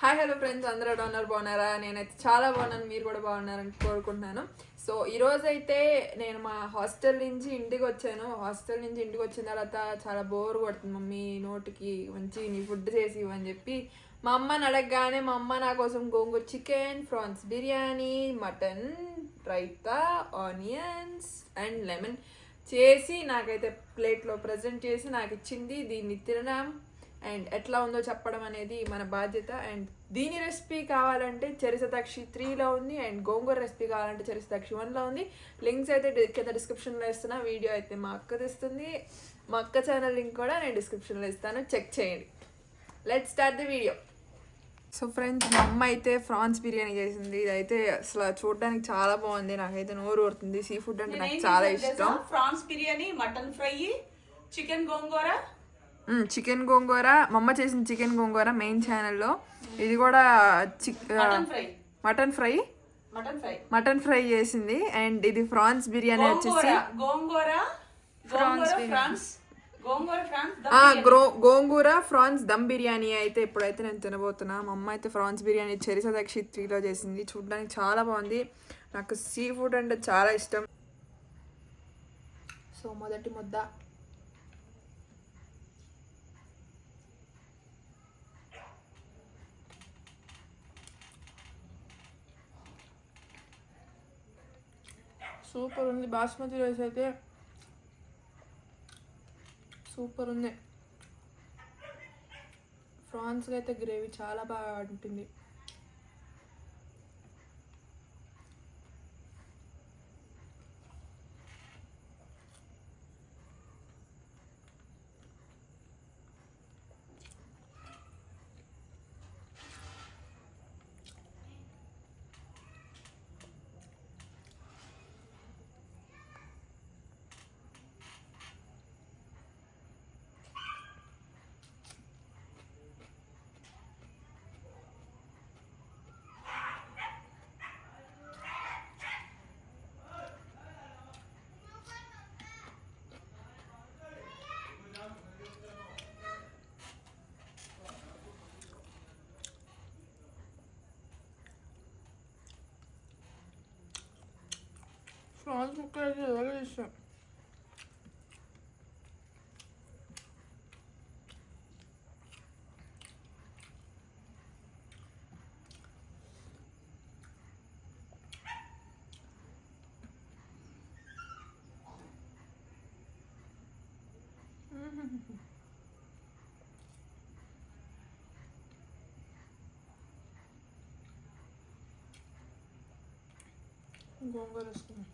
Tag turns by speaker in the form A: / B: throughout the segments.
A: Hi hello friends, అందరూ donor బాగున్నారా? నేనైతే చాలా బాగున్నాను, మీరు కూడా బాగున్నారని కోరుకుంటున్నాను. సో ఈరోజు అయితే నేను మా హాస్టల్ నుంచి ఇంటికి వచ్చాను. హాస్టల్ నుంచి ఇంటికి వచ్చిన తర్వాత చాలా బోర్ కొడుతుంది. మమ్మీ నోటికి మంచి నీ ఫుడ్ చేసి ఇవ్వని చెప్పి మా అమ్మని అడగగానే మా అమ్మ నా కోసం gongura chicken, prawns biryani, mutton, raita, onions and lemon చేసి నాకైతే ప్లేట్లో ప్రజెంట్ చేసి నాకు ఇచ్చింది. దీన్ని తినడం అండ్ ఎట్లా ఉందో చెప్పడం అనేది మన బాధ్యత. అండ్ దీని రెసిపీ కావాలంటే చరిసతాక్షి 3లో ఉంది, అండ్ గోంగూర రెసిపీ కావాలంటే చరిసతాక్షి 1లో ఉంది. లింక్స్ అయితే కింద డిస్క్రిప్షన్లో ఇస్తున్నా. వీడియో అయితే మా అక్క తెస్తుంది. మా అక్క ఛానల్ లింక్ కూడా నేను డిస్క్రిప్షన్లో ఇస్తాను, చెక్ చేయండి. Let's start the video. So friends, మా అమ్మ అయితే ఫ్రాన్స్ బిర్యానీ చేసింది. ఇదైతే అసలు చూడడానికి చాలా బాగుంది. నాకైతే నోరు ఊరుతుంది. సీ ఫుడ్ అంటే నాకు చాలా ఇష్టం.
B: Prawns biryani, mutton fry, chicken gongura.
A: Chicken gongura మా అమ్మ చేసిన చికెన్ గోంగూర మెయిన్ ఛానల్లో. ఇది కూడా మటన్ ఫ్రై చేసింది. అండ్ ఇది ఫ్రాన్స్ బిర్యానీ వచ్చేసి గోంగూర ఫ్రాన్స్ దమ్ బిర్యానీ అయితే ఇప్పుడైతే నేను తినబోతున్నా. మా అమ్మ అయితే ఫ్రాన్స్ బిర్యానీ చరిసతాక్షి 3లో చేసింది. చూడడానికి చాలా బాగుంది. నాకు సీ ఫుడ్ అంటే చాలా ఇష్టం. సో మొదటి ముద్ద. సూపర్ ఉంది. బాస్మతి రైస్ అయితే సూపర్ ఉంది. ఫ్రాన్స్కి అయితే గ్రేవీ చాలా బాగా ఉంటుంది. ఫ్రాన్స్ ముక్క అయితే ఎవరు ఇష్టం. గోంగూర వేసుకున్నాం.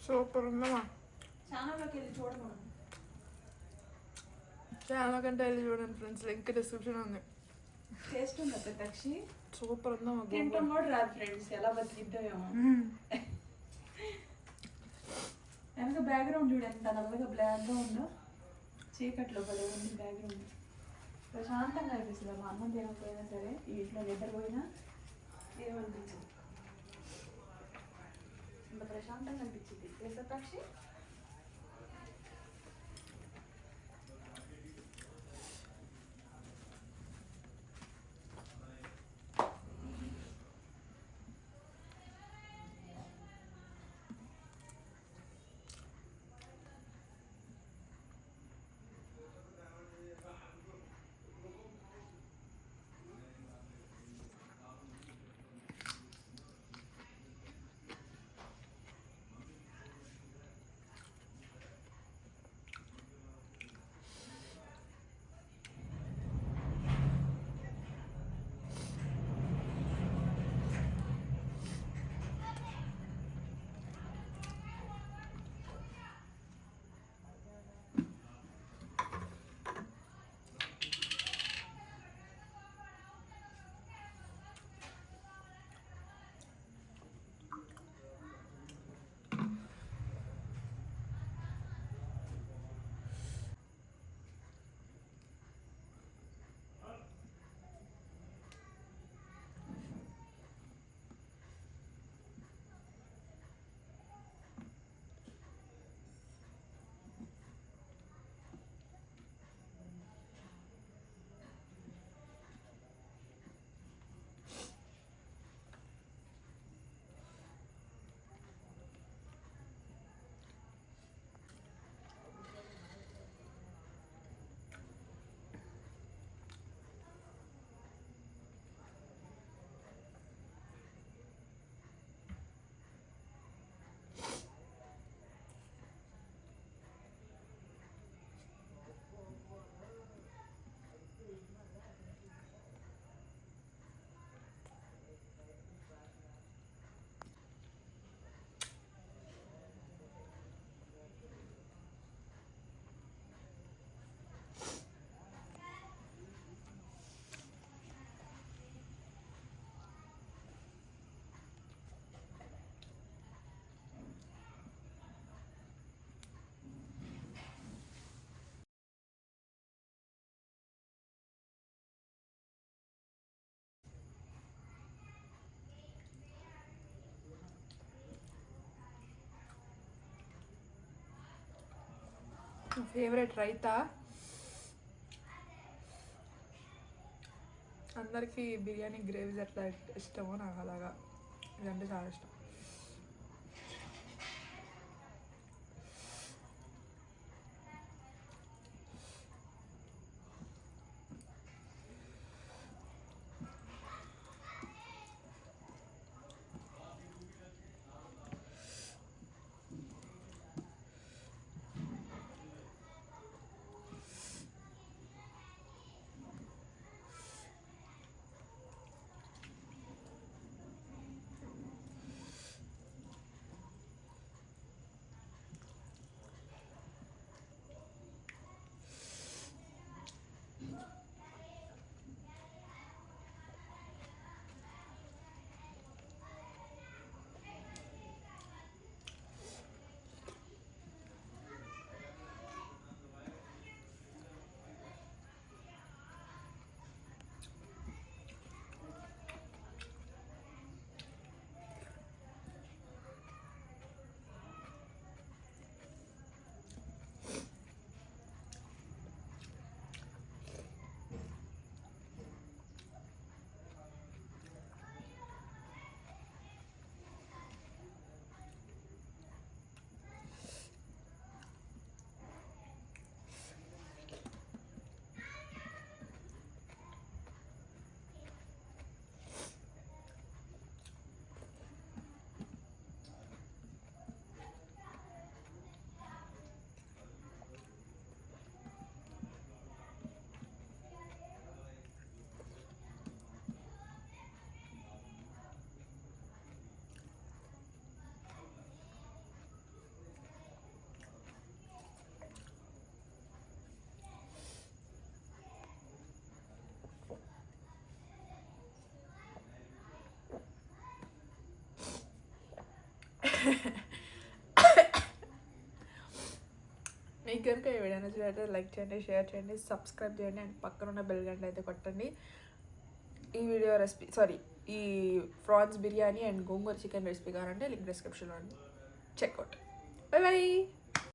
A: సూపర్ ఉందమ్మా. ఛానల్ కంటే వెళ్ళి చూడండి ఫ్రెండ్స్, లింక్ డిస్క్రిప్షన్ ఉంది.
B: టేస్ట్ ఉందా ప్రతాక్షి?
A: సూపర్ ఉందమ్మా.
B: తింటాం కూడా రాదు ఫ్రెండ్స్, ఎలా బతికిద్దామేమో. వెనక బ్యాక్గ్రౌండ్ చూడు ఎంత నల్లగా బ్లాక్గా ఉందో. చీకట్లో పడే ఉంది బ్యాక్గ్రౌండ్. ప్రశాంతంగా అనిపిస్తుంది. మా అన్నం తినకపోయినా సరే, ఈ ఇంట్లో నిద్రపోయినా ఏమనిపించింది, అంత ప్రశాంతంగా అనిపించింది. ఏ ప్రతాక్షి?
A: ఫేవరెట్ రైతా. అందరికీ బిర్యానీ గ్రేవీస్ ఎట్లా ఇష్టమో నాకు అలాగా ఇదంటే చాలా ఇష్టం. మీకు కనుక ఈ వీడియో నచ్చినట్లయితే లైక్ చేయండి, షేర్ చేయండి, సబ్స్క్రైబ్ చేయండి అండ్ పక్కన ఉన్న బెల్ గంట అయితే కొట్టండి. ఈ వీడియో రెసిపీ ఈ prawns biryani and gongura chicken recipe కావాలంటే లింక్ డిస్క్రిప్షన్లో చెక్అవుట్. By by.